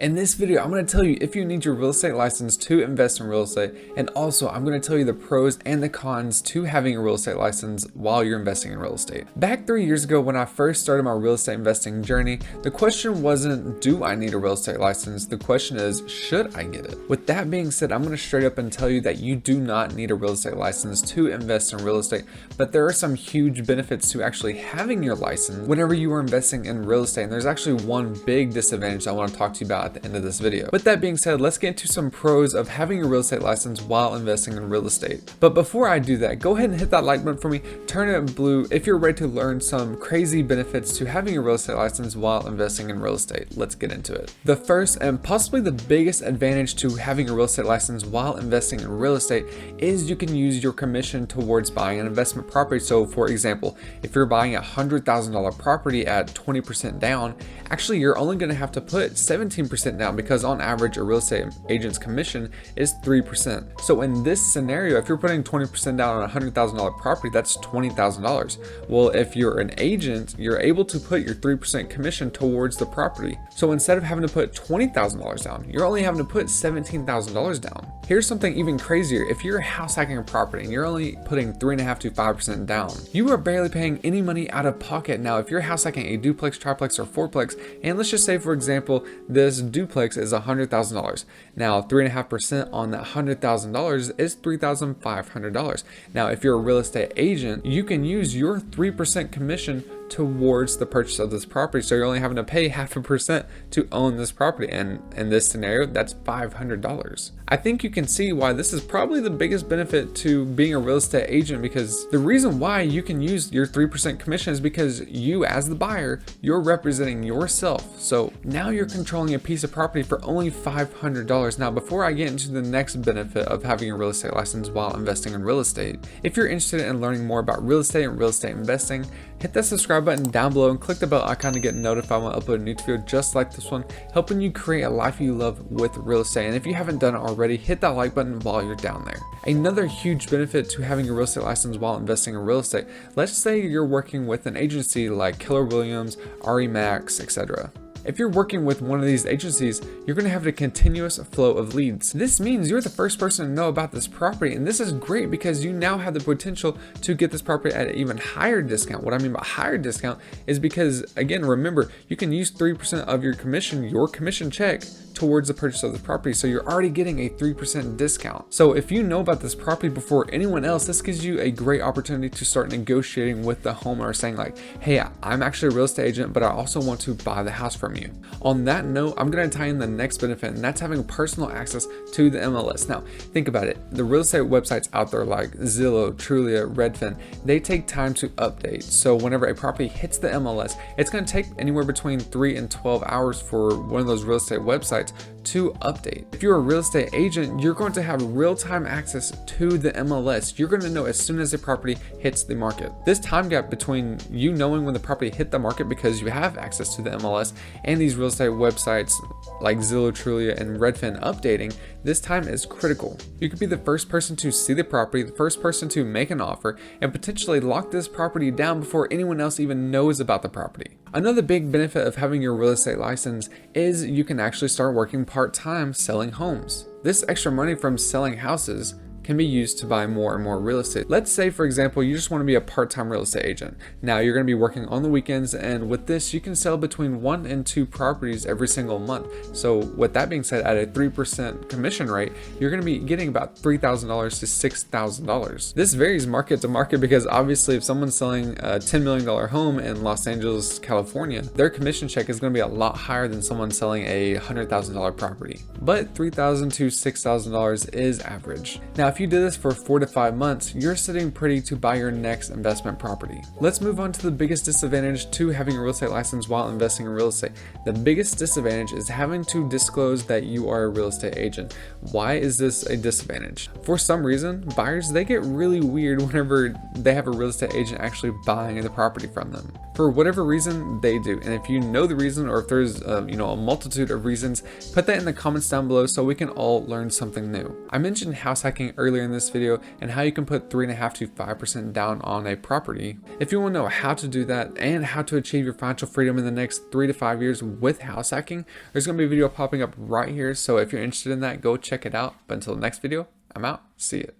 In this video, I'm going to tell you if you need your real estate license to invest in real estate, and also I'm going to tell you the pros and the cons to having a real estate license while you're investing in real estate. Back 3 years ago when I first started my real estate investing journey, the question wasn't, do I need a real estate license? The question is, should I get it? With that being said, I'm going to straight up and tell you that you do not need a real estate license to invest in real estate, but there are some huge benefits to actually having your license whenever you are investing in real estate, and there's actually one big disadvantage I want to talk to you about at the end of this video. With that being said, let's get into some pros of having a real estate license while investing in real estate. But before I do that, go ahead and hit that like button for me, turn it blue if you're ready to learn some crazy benefits to having a real estate license while investing in real estate. Let's get into it. The first and possibly the biggest advantage to having a real estate license while investing in real estate is you can use your commission towards buying an investment property. So for example, if you're buying a $100,000 property at 20% down, actually you're only going to have to put 17% down, because on average a real estate agent's commission is 3%. So in this scenario, if you're putting 20% down on a $100,000 property, that's $20,000. Well, if you're an agent, you're able to put your 3% commission towards the property. So instead of having to put $20,000 down, you're only having to put $17,000 down. Here's something even crazier. If you're house hacking a property and you're only putting 3.5 to 5% down, you are barely paying any money out of pocket. Now, if you're house hacking a duplex, triplex, or fourplex, and let's just say, for example, this duplex is $100,000. Now, 3.5% on that $100,000 is $3,500. Now, if you're a real estate agent, you can use your 3% commission towards the purchase of this property. So you're only having to pay 0.5% to own this property. And in this scenario, that's $500. I think you can see why this is probably the biggest benefit to being a real estate agent, because the reason why you can use your 3% commission is because you, as the buyer, you're representing yourself. So now you're controlling a piece of property for only $500. Now, before I get into the next benefit of having a real estate license while investing in real estate, if you're interested in learning more about real estate and real estate investing, hit that subscribe button down below and click the bell icon to get notified when I upload a new video just like this one, helping you create a life you love with real estate. And if you haven't done it already, hit that like button while you're down there. Another huge benefit to having a real estate license while investing in real estate, let's say you're working with an agency like Keller Williams, RE/MAX, etc. If you're working with one of these agencies, you're going to have a continuous flow of leads. This means you're the first person to know about this property, and this is great because you now have the potential to get this property at an even higher discount. What I mean by higher discount is because, again, remember, you can use 3% of your commission check towards the purchase of the property. So you're already getting a 3% discount. So if you know about this property before anyone else, this gives you a great opportunity to start negotiating with the homeowner, saying like, hey, I'm actually a real estate agent, but I also want to buy the house from you. On that note, I'm going to tie in the next benefit, and that's having personal access to the MLS. Now, think about it. The real estate websites out there like Zillow, Trulia, Redfin, they take time to update. So whenever a property hits the MLS, it's going to take anywhere between 3 and 12 hours for one of those real estate websites to update. If you're a real estate agent, you're going to have real-time access to the MLS. You're going to know as soon as the property hits the market. This time gap between you knowing when the property hit the market because you have access to the MLS and these real estate websites like Zillow, Trulia, and Redfin updating, this time is critical. You could be the first person to see the property, the first person to make an offer, and potentially lock this property down before anyone else even knows about the property. Another big benefit of having your real estate license is you can actually start working part-time selling homes. This extra money from selling houses can be used to buy more and more real estate. Let's say, for example, you just want to be a part-time real estate agent. Now you're going to be working on the weekends, and with this, you can sell between 1 and 2 properties every single month. So with that being said, at a 3% commission rate, you're going to be getting about $3,000 to $6,000. This varies market to market because obviously if someone's selling a $10 million home in Los Angeles, California, their commission check is going to be a lot higher than someone selling a $100,000 property. But $3,000 to $6,000 is average. Now, if you did this for 4 to 5 months, you're sitting pretty to buy your next investment property. Let's move on to the biggest disadvantage to having a real estate license while investing in real estate. The biggest disadvantage is having to disclose that you are a real estate agent. Why is this a disadvantage? For some reason, buyers, they get really weird whenever they have a real estate agent actually buying the property from them. For whatever reason, they do. And if you know the reason, or if there's a multitude of reasons, put that in the comments down below so we can all learn something new. I mentioned house hacking earlier earlier in this video, and how you can put 3.5 to 5% down on a property. If you want to know how to do that and how to achieve your financial freedom in the next 3 to 5 years with house hacking, there's going to be a video popping up right here. So if you're interested in that, go check it out. But until the next video, I'm out. See ya.